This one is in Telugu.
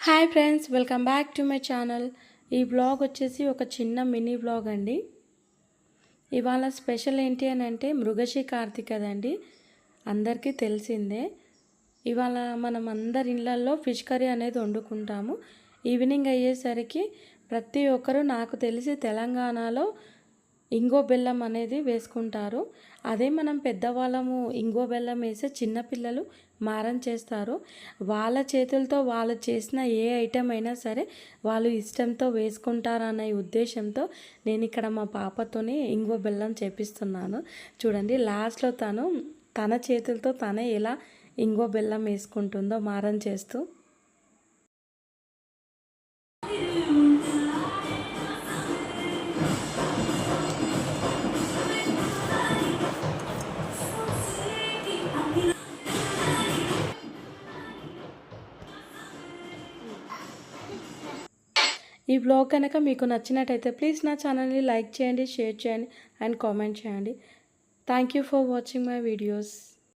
Hi friends, welcome back to my channel. ఈ బ్లాగ్ వచ్చేసి ఒక చిన్న మినీ బ్లాగ్ అండి. ఇవాళ స్పెషల్ ఏంటి అని అంటే మృగశిర కార్తీక కదండి, అందరికీ తెలిసిందే. ఇవాళ మనం అందరి ఇళ్ళల్లో ఫిష్ కర్రీ అనేది వండుకుంటాము. ఈవినింగ్ అయ్యేసరికి ప్రతి ఒక్కరూ, నాకు తెలిసి తెలంగాణలో ఇంగో బెల్లం అనేది వేసుకుంటారు. అదే మనం పెద్దవాళ్ళము ఇంగో బెల్లం వేసే చిన్నపిల్లలు మారం చేస్తారు. వాళ్ళ చేతులతో వాళ్ళు చేసిన ఏ ఐటెం అయినా సరే వాళ్ళు ఇష్టంతో వేసుకుంటారనే ఉద్దేశంతో నేను ఇక్కడ మా పాపతోని ఇంగో బెల్లం చేపిస్తున్నాను. చూడండి, లాస్ట్లో తన చేతులతో తనే ఎలా ఇంగో బెల్లం వేసుకుంటుందో మారం చేస్తూ. ఈ బ్లాగ్ కనుక మీకు నచ్చినట్టయితే ప్లీజ్ నా ఛానల్ని లైక్ చేయండి, షేర్ చేయండి అండ్ కామెంట్ చేయండి. Thank you for watching my videos.